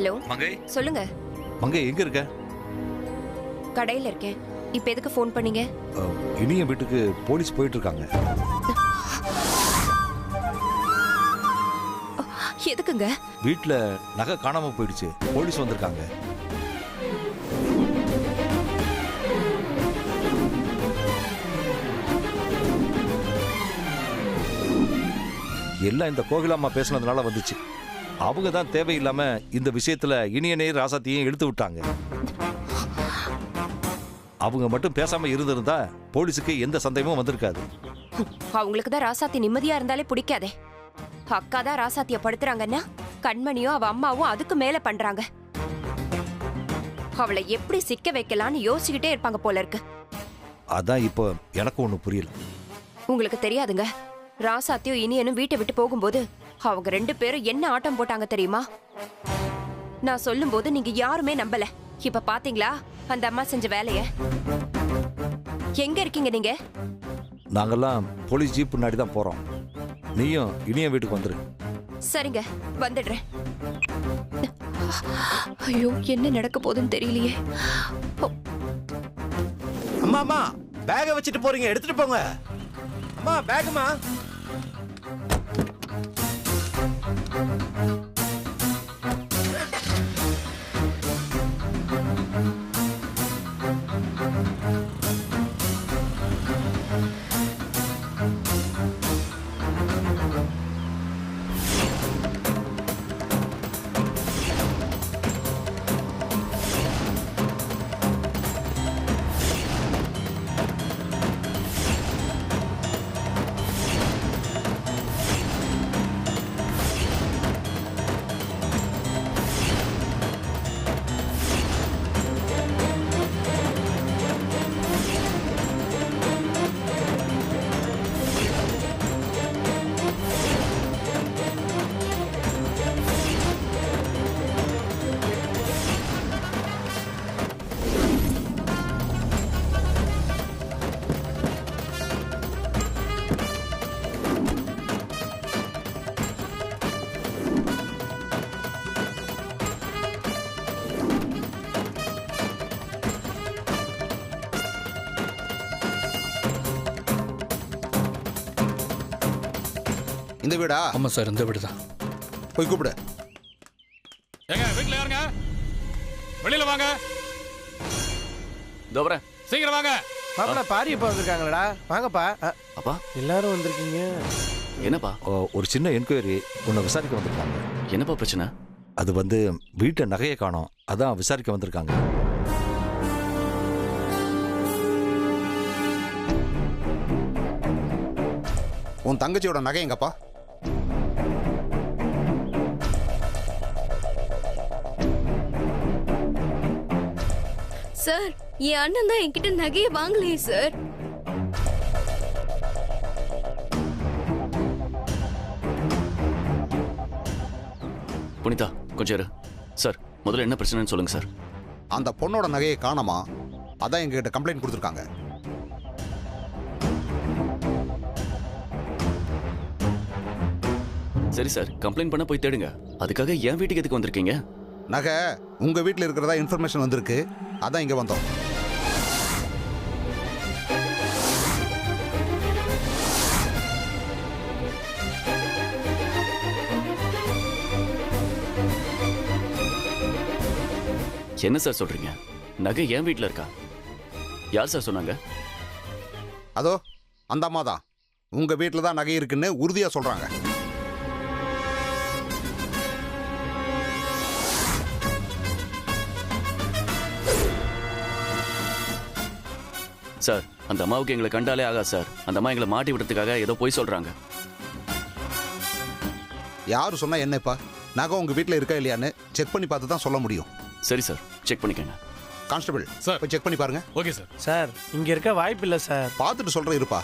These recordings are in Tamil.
ஹலோ மங்கை. சொல்லுங்க. மங்கை எங்க இருக்க? கடையில இருக்கேன். இப்ப எதுக்கு ஃபோன் பண்ணீங்க? இனிய வீட்டுக்கு போலீஸ் போயிட்டு இருக்காங்க. எதுக்குங்க? வீட்டுல நகை காணாம போயிடுச்சு, போலீஸ் வந்திருக்காங்க. எல்லாம் இந்த கோகிலாம்மா பேசுனதுனால வந்துச்சு. அவங்க தான் தேவையில்லாம இந்த விஷயத்துல இனியனையும் ராசாத்தையும் எடுத்து விட்டாங்க. அவங்க மட்டும் பேசாம இருந்திருந்தா போலீஸுக்கு எந்த சந்தேகமும் வந்திருக்காது. அவங்களுக்கு தான் ராசாத்தி நிம்மதியா இருந்தாலே பிடிக்காதே. அக்கா தான் ராசாத்திய படுத்துறாங்கன்னா கண்மணியும் அவ அம்மாவும் அதுக்கு மேல பண்றாங்க. அவளை எப்படி சிக்க வைக்கலான்னு யோசிச்சுக்கிட்டே இருப்பாங்க போல இருக்கு. அதான் இப்போ எனக்கு ஒண்ணு புரியல. உங்களுக்கு தெரியாதுங்க, ராசாத்தியும் இனியனும் வீட்டை விட்டு போகும்போது அவங்க 2 பேரும் என்ன ஆட்டம் போட்டாங்க தெரியுமா? நான் சொல்லும் போது நீங்க யாருமே நம்பல. இப்ப பாத்தீங்களா அந்த அம்மா செஞ்ச வேலைய? எங்க இருக்கீங்க நீங்க? நாங்கெல்லாம் போலீஸ் ஜீப் முன்னாடி தான் போறோம். நீயும் இனிய வீட்டுக்கு வந்துரு. சரிங்க, வந்துடுறேன். ஐயோ, என்ன நடக்க போகுதுன்னு தெரியலையே. அம்மா அம்மா பேக வச்சுட்டு போறீங்க, எடுத்துட்டு போங்க. அம்மா பேகுமா. இந்த வீடா? ஆமா சார், இந்த வீடு தான். போய் கூப்பிடு. ஏங்க வீட்ல யாருங்க? வெளியில வாங்க. தோவர சீக்கிரம் வாங்க. பாப்பா பாரியப்பா வந்திருக்காங்களடா. வாங்கப்பா. அப்பா எல்லாரும் வந்திருக்கீங்க. என்னப்பா? ஒரு சின்ன என்கொயரி உன்னை விசாரிக்க வந்திருக்காங்க. என்னப்பா பிரச்சனை? அது வந்து வீட்டை நகையை காணோம், அதான் விசாரிக்க வந்திருக்காங்க. உன் தங்கச்சியோட நகை எங்கப்பா? சார், என் அண்ணன் தான் என்கிட்ட நகையை வாங்கலையே சார். புனிதா கொஞ்சம் இரு. சார், முதல்ல என்ன பிரச்சனைன்னு சொல்லுங்க சார். அந்த பொண்ணோட நகையை காணோமா, அதான் எங்ககிட்ட கம்ப்ளைண்ட் கொடுத்துருக்காங்க. சரி சார், கம்ப்ளைண்ட் பண்ண போய் தேடுங்க. அதுக்காக என் வீட்டுக்கு எதுக்கு வந்திருக்கீங்க? நகை உங்க வீட்டில் இருக்கிறதா இன்ஃபர்மேஷன் வந்திருக்கு, அதான் இங்க வந்தோம். என்ன சார் சொல்றீங்க? நகை என் வீட்டில் இருக்கா? யார் சார் சொன்னாங்க? அதோ அந்த அம்மா தான் உங்க வீட்டில் தான் நகை இருக்குன்னு உறுதியா சொல்றாங்க. சார், அந்த அம்மாவுக்கு எங்களை கண்டாலே ஆகா சார். அந்த அம்மா எங்களை மாட்டி விடுறதுக்காக ஏதோ போய் சொல்றாங்க. யாரு சொன்னா என்னப்பா? நகை உங்க வீட்டில் இருக்கா இல்லையான்னு செக் பண்ணி பார்த்து தான் சொல்ல முடியும். சரி சார், செக் பண்ணிக்கங்க. கான்ஸ்டபிள் சார், போய் செக் பண்ணி பாருங்க. Okay sir. சார், இங்க இருக்க வாய்ப்பு இல்ல சார். பார்த்துட்டு சொல்றேன் இருப்பா.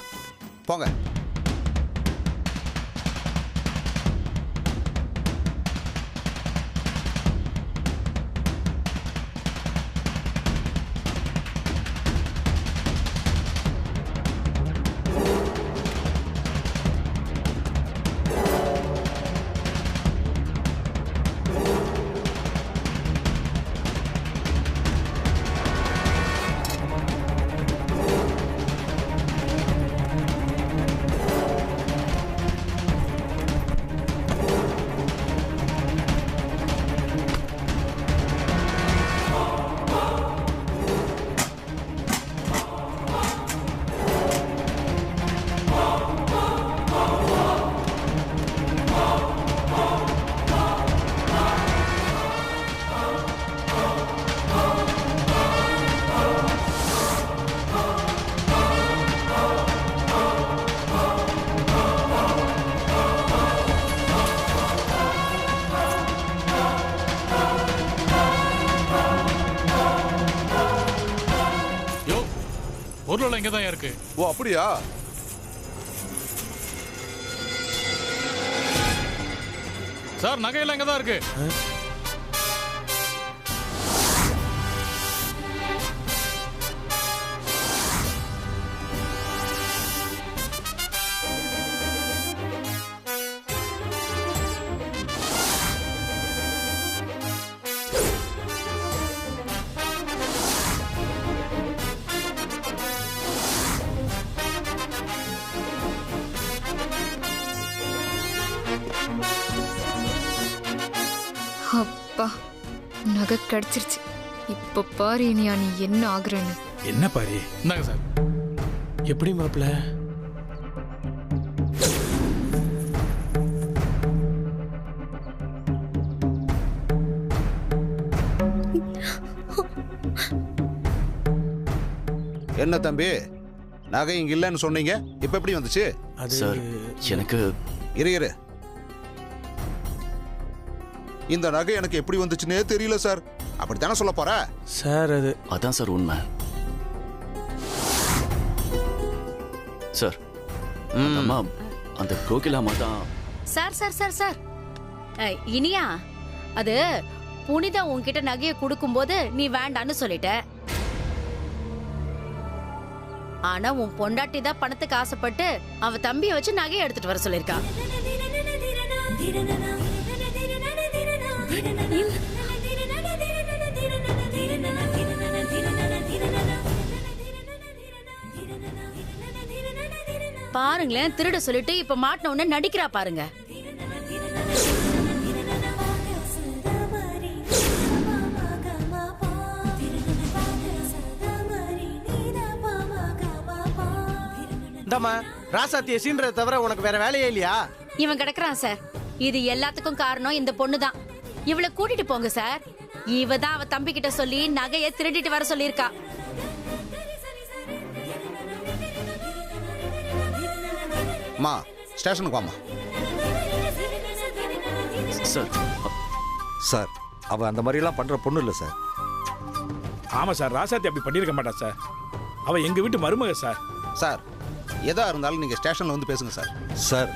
போங்க. இங்க தான் இருக்கு. ஓ அப்படியா? சார் நகையெல்லாம் இங்க தான் இருக்கு. அப்பா நகை கிடைச்சிருச்சு. இப்ப பாரு இனியா நீ என்ன ஆகுறன்னு. என்ன பாரு? இந்தாங்க சார். எப்படி மாப்பிள? என்ன தம்பி, நகை இங்க இல்லைன்னு சொன்னீங்க, இப்ப எப்படி வந்துச்சு? சார் எனக்கு இரு இந்த நகை எனக்கு எப்படி வந்துச்சுன்னே தெரியல சார். அப்படித்தானே சொல்ல போற? சார் அதான் சார் உண்மை. சார் அம்மா அந்த கோகிலாமா தான். Sir sir sir sir Iniya, அது புனிதா உன்கிட்ட நகையை கொடுக்கும்போது நீ வேண்டான்னு சொல்லிட்ட. ஆனா உன் பொண்டாட்டி தான் பணத்துக்கு ஆசைப்பட்டு அவ தம்பியை வச்சு நகையை எடுத்துட்டு வர சொல்லிருக்கா. பாருங்களேன், திருட சொல்லிட்டு இப்ப மாட்டின உடனே நடிக்கிறா பாருங்க. இந்தம்மா, ராசாத்திய சீன்றதை தவிர உனக்கு வேற வேலையே இல்லையா? இவன் கிடக்குறான் சார். இது எல்லாத்துக்கும் காரணம் இந்த பொண்ணு தான். இவளை கூட்டிட்டு போங்க சார். இவ தான் அவ தம்பி கிட்ட சொல்லி நகையை திருடிட்டு வர சொல்லியிருக்கா. அம்மா ஸ்டேஷனுக்கு வாமா. சார் சார் அவ அந்த மாதிரிலாம் பண்ற பொண்ணு இல்லை சார். ஆமா சார், ராசாத்தி அப்படி பண்ணிருக்க மாட்டா சார். அவ எங்க வீட்டு மருமக சார். சார் எதா இருந்தாலும் நீங்க ஸ்டேஷன்ல வந்து பேசுங்க சார். சார்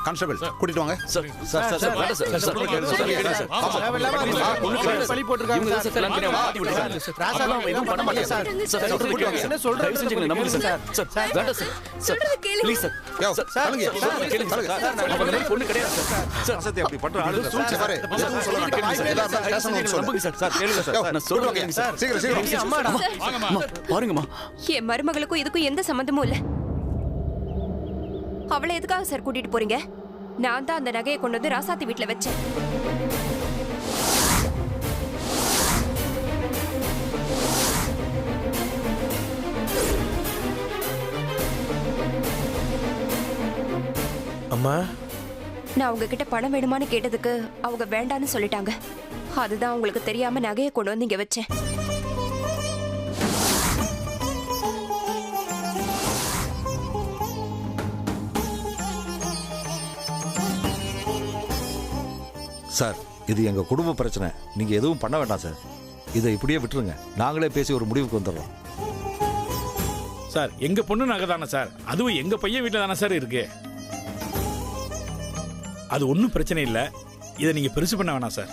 கான்ஸ்டபிள் கூட்டிட்டு வாங்க. சார் சார் சார் சார் வேண்டாம் சார். சார் பழி போட்டுருக்காங்க சார். ராசாத்தி எதுவும் பண்ண மாட்டேன் சார். என்ன சொல்றீங்க? தயவு செஞ்சு நம்புங்க சார். சார் வேண்டாம் சார். Sir please sir. பொண்ணு கிடையாது சார். ராசாத்தி அப்படி பண்ற ஆளு இல்ல. சூழ்ச்சி பாரு. எதுவும் சொல்ல வேண்டாம். எதா இருந்தாலும் ஸ்டேஷன்ல வந்து சொல்லுங்க. நம்புங்க சார். சார் கேளுங்க சார். நான் சொல்றேன் சார். சீக்கிரம் அம்மாடா. வாங்கம்மா. பாருங்கம்மா. என் மருமகளுக்கும் இதுக்கும் எந்த சம்மந்தமும் இல்ல. அவளை எதுக்காக சார் கூட்டிட்டு போறீங்க? நான் தான் அந்த நகையை கொண்டு வந்து ராசாத்தி வீட்டுல வச்சேன். அம்மா, நான் உங்ககிட்ட பணம் வேணுமான்னு கேட்டதுக்கு அவங்க வேண்டான்னு சொல்லிட்டாங்க. அதுதான் உங்களுக்கு தெரியாம நகையை கொண்டு வந்து இங்க வச்சேன். சார் இது எங்க குடும்ப பிரச்சனை. நீங்க எதுவும் பண்ண வேண்டாம் சார். இதை இப்படியே விட்டுருங்க. நாங்களே பேசி ஒரு முடிவுக்கு வந்துடுறோம். சார் எங்க பொண்ணு நகை தானே சார். அதுவும் எங்க பையன் வீட்டில் தானே சார் இருக்கு. அது ஒன்றும் பிரச்சனை இல்லை. இதை நீங்க பெருசு பண்ண வேணாம் சார்.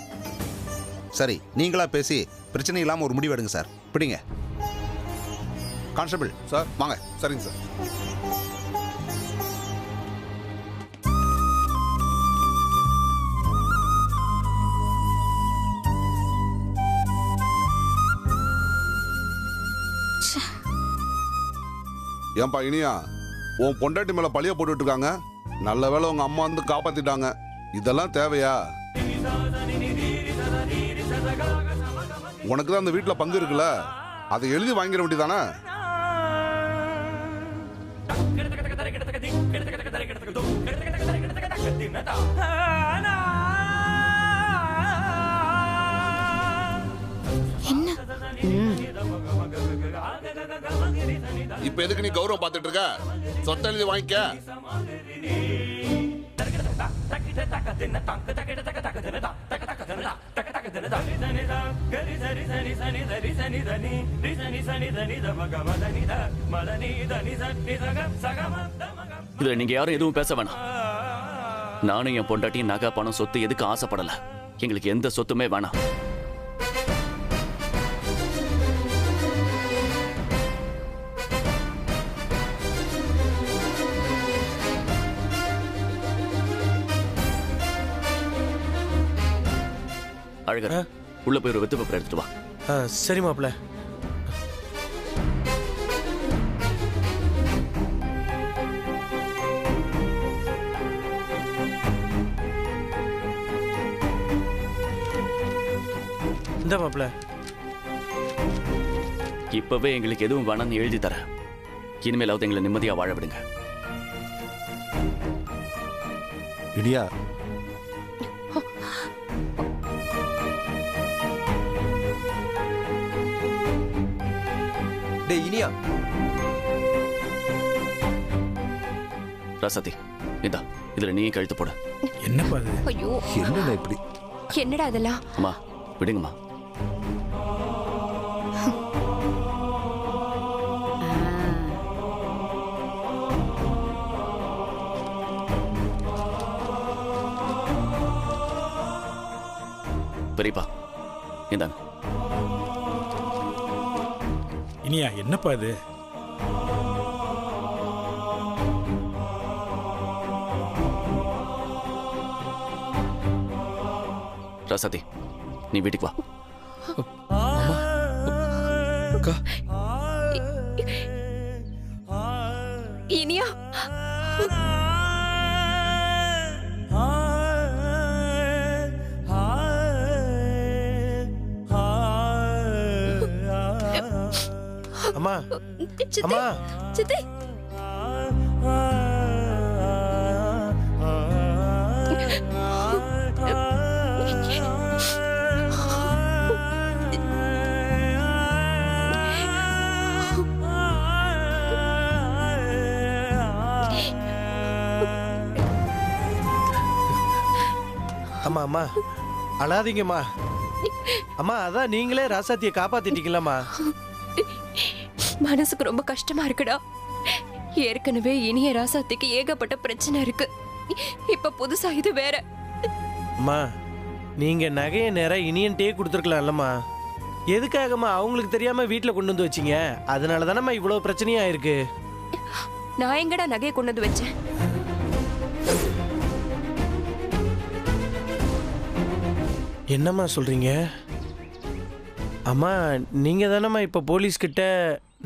சரி, நீங்களா பேசி பிரச்சனை இல்லாம ஒரு முடிவு எடுங்க சார். பிடிங்க கான்ஸ்டபிள் சார். வாங்க. சரிங்க சார். ஏன்பா இனியா, உன் பொண்டாட்டி மேல பழிய போட்டுட்டு இருக்காங்க. நல்ல வேளை உங்க அம்மா வந்து காப்பாத்திட்டாங்க. இதெல்லாம் தேவையா? உனக்கு தான் அந்த வீட்டுல பங்கு இருக்குல்ல, அதை எழுதி வாங்கிட வேண்டியதானே? இப்ப எதுக்கு நீ கௌரவம் பார்த்துட்டு இருக்க? சொத்தை எழுதி வாங்கிக்க. இதுல நீங்க யாரும் எதுவும் பேச வேணாம். நானும் என் பொண்டாட்டியும் நகை பணம் சொத்து எதுக்கு ஆசைப்படல. எங்களுக்கு எந்த சொத்துமே வேணாம். அழகர், உள்ள போய் ஒரு வெத்து பேப்பர் எடுத்துட்டு வா. சரி மாப்பிள்ள. இந்த மாப்பிள்ள இப்பவே எங்களுக்கு எதுவும் வேணாம்னு எழுதி தரேன். இனிமேலாவது எங்களை நிம்மதியா வாழ விடுங்க. இனியா, டேய் இனியா. ராசாத்தி, இதா இதுல நீ கழுத்து போட. என்னப்பா அது? ஐயோ, என்னடா இப்படி? என்னடா அதெல்லாம்? அம்மா விடுங்கம்மா. பெரியப்பா இந்தாங்க. இனியா, என்னப்பா இது? ராசாத்தி, நீ வீட்டுக்கு வா. இனியா, அம்மா அம்மா சித்தி அம்மா அம்மா அழாதீங்கம்மா. அம்மா அதான் நீங்களே ராசாத்தியை காப்பாத்திட்டீங்களம்மா. மனசுக்கு ரொம்ப கஷ்டமா இருக்குடா. ஏற்கனவே இனிய ராசாத்திக்கு ஏகப்பட்ட பிரச்சனை இருக்கு. இப்ப புதுசா இது வேற. அம்மா நீங்க நகையை நேரம் இனியன்ட்டே கொடுத்துருக்கலாம்லம்மா. எதுக்காகம்மா அவங்களுக்கு தெரியாம வீட்டில் கொண்டு வந்து வச்சீங்க? அதனால தானம்மா இவ்வளோ பிரச்சனையா இருக்கு. நான் எங்கடா நகையை கொண்டு வந்து வச்சேன்? என்னம்மா சொல்றீங்க? அம்மா நீங்க தானம்மா இப்ப போலீஸ் கிட்ட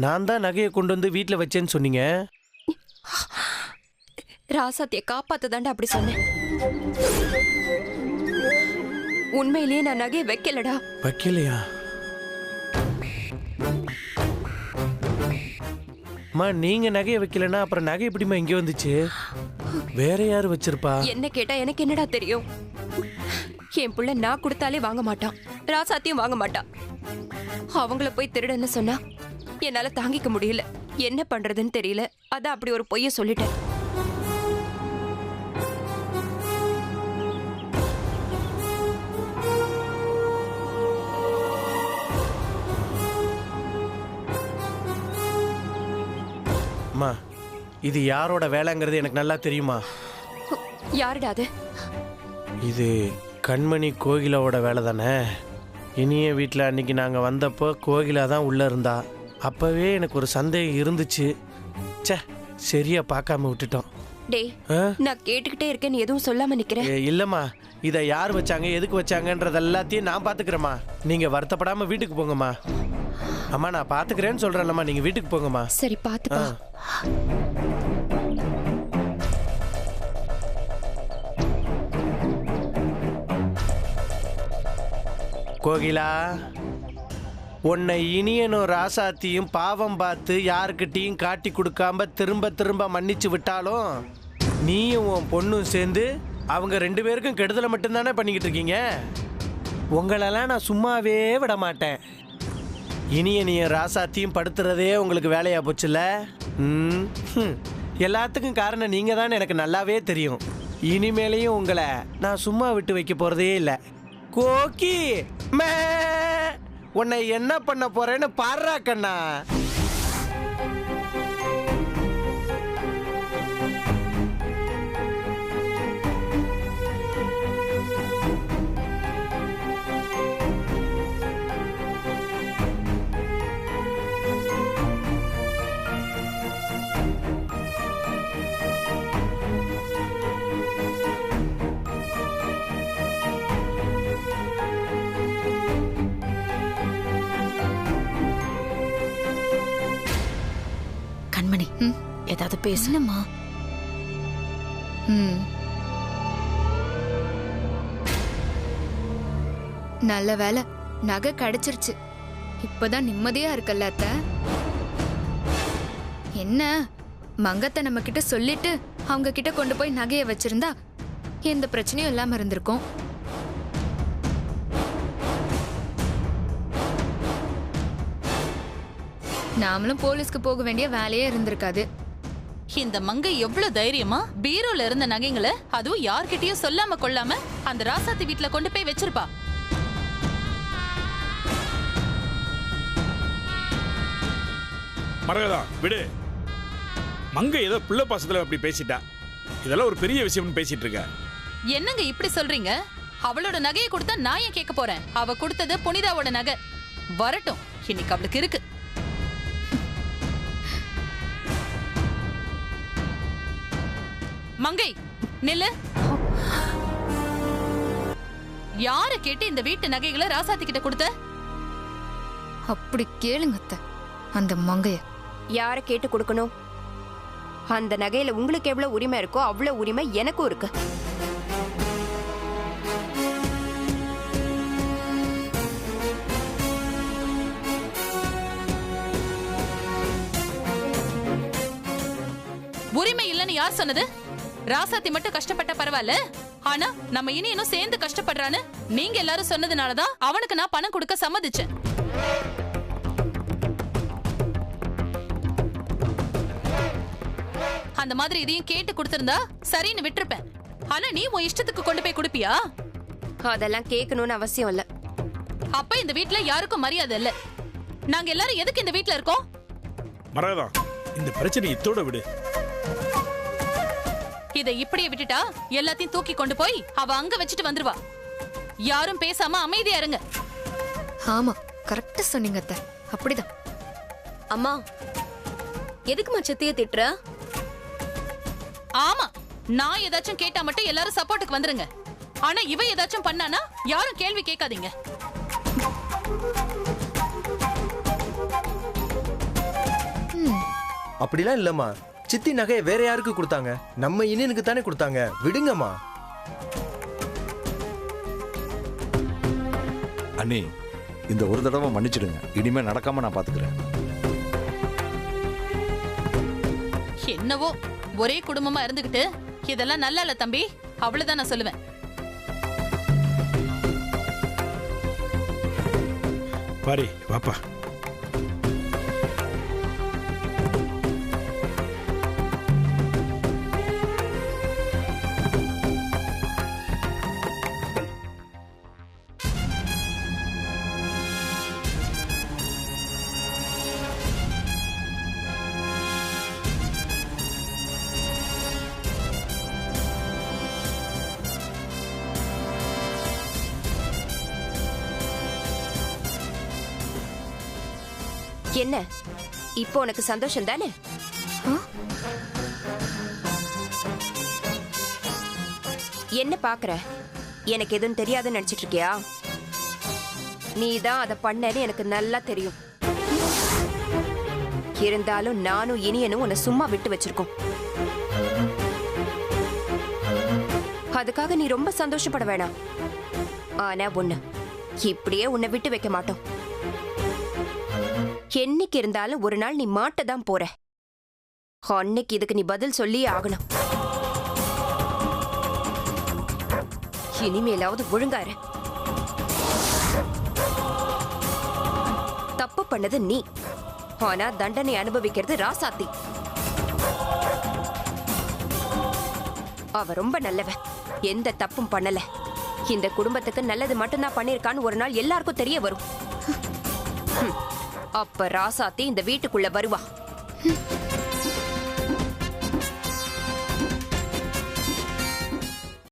நான் தான் நகையை கொண்டு வந்து வீட்டில் வச்சேன்னு சொன்னீங்க. ராசாத்திய காப்பாத்ததாண்டா அப்படி சொன்னேன். உண்மையிலேயே நான் நகையை வைக்கலடா. வைக்கலையா? அம்மா நீங்க நகையை வைக்கலன்னா அப்புறம் நகை எப்படிம்மா இங்கே வந்துச்சு? வேற யாரு வச்சிருப்பா? என்ன கேட்டா எனக்கு என்னடா தெரியும்? என் புள்ள நான் கொடுத்தாலே வாங்க மாட்டான், ராசாத்தியும் வாங்க மாட்டான். அவங்கள போய் திருடன்னு சொன்னா என்னால தாங்கிக்க முடியல. என்ன பண்றதுன்னு தெரியல. அதான் அப்படி ஒரு பொய்ய சொல்லிட்டேன். அம்மா இது யாரோட வேலைங்கிறது எனக்கு நல்லா தெரியுமா. யாருடா அது? இது கண்மணி கோகிலாவோட வேலை தானே. இனிய வீட்டில் அன்னைக்கு நாங்கள் வந்தப்போ கோகிலா தான் உள்ளே இருந்தா. அப்போவே எனக்கு ஒரு சந்தேகம் இருந்துச்சு. சே சரியா பார்க்காம விட்டுட்டோம். டேய், நான் கேட்டுக்கிட்டே இருக்கேன், நீ எதுவும் சொல்லாம நிக்கிறேன். இல்லைம்மா இதை யார் வச்சாங்க எதுக்கு வச்சாங்கன்றது எல்லாத்தையும் நான் பார்த்துக்கிறேம்மா. நீங்கள் வருத்தப்படாமல் வீட்டுக்கு போங்கம்மா. அம்மா நான் பார்த்துக்கிறேன்னு சொல்கிறேன்லம்மா, நீங்கள் வீட்டுக்கு போங்கம்மா. சரி பார்த்துப்பா. கோகிலா, உன்னை இனியனும் ராசாத்தியும் பாவம் பார்த்து யாருக்கிட்டையும் காட்டி கொடுக்காம திரும்ப திரும்ப மன்னிச்சு விட்டாலும் நீயும் உன் பொண்ணும் சேர்ந்து அவங்க 2 பேருக்கும் கெடுதலை மட்டும்தானே பண்ணிக்கிட்டு இருக்கீங்க. உங்களெல்லாம் நான் சும்மாவே விட மாட்டேன். இனியனையும் ராசாத்தியும் படுத்துறதே உங்களுக்கு வேலையா போச்சுல்ல. எல்லாத்துக்கும் காரணம் நீங்கள் தான் எனக்கு நல்லாவே தெரியும். இனிமேலையும் உங்களை நான் சும்மா விட்டு வைக்க போகிறதே இல்லை. கோக்கி மே உன்னை என்ன பண்ண போறேன்னு பாடுறா கண்ணா. கண்மணி ஏதாவது பேசணுமா? நல்ல வேலை நகை கிடைச்சிருச்சு. இப்பதான் நிம்மதியா இருக்கல்ல அத்தை. என்ன மங்கத்தை நம்ம கிட்ட சொல்லிட்டு அவங்க கிட்ட கொண்டு போய் நகையை வச்சிருந்தா எந்த பிரச்சனையும் இல்லாம இருந்திருக்கும். நாமளும் போலீஸ்க்கு போக வேண்டிய வேலையே இருந்திருக்காது. இந்த மங்கை எவ்வளவு தைரியமா பீரோல இருந்த நகைங்களை அதுவும் யார்கிட்டயும் சொல்லாம கொள்ளாம அந்த ராசாத்தி வீட்டுல கொண்டு போய் வச்சிருப்பா. மரகதா விடு. மங்கை ஏதோ பிள்ளை பாசத்துல அப்படி பேசிட்டா. இதெல்லாம் ஒரு பெரிய விஷயம்னு பேசிட்டு இருக்க. என்னங்க இப்படி சொல்றீங்க? அவளோட நகையை கொடுத்தா நான் ஏன் கேட்க போறேன்? அவ கொடுத்தது புனிதாவோட நகை. வரட்டும், இன்னைக்கு அவளுக்கு இருக்கு. மங்கை நில்லு. யார கேட்டு இந்த வீட்டு நகைகளை ராசாத்தி கிட்ட கொடுத்த? அப்படி கேளுங்க அத்தை அந்த மங்கைய. யார கேட்டு கொடுக்கணும்? அந்த நகையில உங்களுக்கு எவ்வளவு உரிமை இருக்கோ அவ்வளவு உரிமை எனக்கும் இருக்கு. உரிமை இல்லைன்னு யார் சொன்னது? ராசாத்தி மட்டும் கஷ்டப்பட்ட பரவாயில்ல, ஆனா நம்ம இனியனும் சேர்ந்து கஷ்டப்படுறான்னு நீங்க எல்லாரும் சொன்னதுனாலதான் அவனுக்கு நான் பணம் கொடுக்க சம்மதிச்சேன். அந்த மாதிரி இதையும் கேட்டு கொடுத்திருந்தா சரின்னு விட்டுருப்பேன். ஆனா நீ உன் இஷ்டத்துக்கு கொண்டு போய் கொடுப்பியா? அதெல்லாம் கேட்கணும்னு அவசியம் இல்ல. அப்ப இந்த வீட்ல யாருக்கும் மரியாதை இல்ல. நாங்க எல்லாரும் எதுக்கு இந்த வீட்ல இருக்கோம்? மரகதா இந்த பிரச்சனை இத்தோட விடு. இதை இப்படியே விட்டுட்டா எல்லாத்தையும் தூக்கி கொண்டு போய் அவ அங்க வச்சுட்டு வந்துருவா. யாரும் பேசாம அமைதியா இருங்க. ஆமா கரெக்டா சொன்னீங்க அத்தை. அப்படிதான். அம்மா எதுக்குமா சத்திய திட்டுற? ஆமா, நான் ஏதாச்சும் கேட்டா மட்டும் எல்லாரும் சப்போர்ட்டுக்கு வந்துருங்க. ஆனா இவ ஏதாச்சும் பண்ணானா யாரும் கேள்வி கேட்காதீங்க. அப்படிலாம் இல்லம்மா. சித்தி நகையை வேற யாருக்கு கொடுத்தாங்க? நம்ம இனியனுக்கு தானே கொடுத்தாங்க. விடுங்கம்மா. அண்ணி இந்த ஒரு தடவை மன்னிச்சிடுங்க. இனிமே நடக்காம நான் பாத்துக்கிறேன். என்னவோ ஒரே குடும்பமா இருந்துகிட்டு இதெல்லாம் நல்லா இல்ல தம்பி. அவ்வளவுதான் நான் சொல்லுவேன். பாரி வாப்பா. என்ன இப்போ உனக்கு சந்தோஷம் தானே? என்ன பாக்குற? எனக்கு எதுவும் தெரியாதுன்னு நினைச்சிட்டு இருக்கியா? நீதான் அதை பண்ணன்னு எனக்கு நல்லா தெரியும். இருந்தாலும் நானும் இனியனும் உன்னை சும்மா விட்டு வச்சிருக்கோம். அதுக்காக நீ ரொம்ப சந்தோஷப்பட வேணாம். ஆனா ஒண்ணு, இப்படியே உன்னை விட்டு வைக்க மாட்டோம். என்னைக்கு இருந்தாலும் ஒரு நாள் நீ மாட்டதான் போற. அன்னைக்கு இதுக்கு நீ பதில் சொல்லியே ஆகணும். இனிமேலாவது ஒழுங்காரு. தப்பு பண்ணது நீ, ஆனா தண்டனை அனுபவிக்கிறது ராசாத்தி. அவ ரொம்ப நல்லவ, எந்த தப்பும் பண்ணல. இந்த குடும்பத்துக்கு நல்லது மட்டும்தான் பண்ணிருக்கான்னு ஒரு நாள் எல்லாருக்கும் தெரிய வரும். அப்ப ராசாத்தி இந்த வீட்டுக்குள்ள வருவா.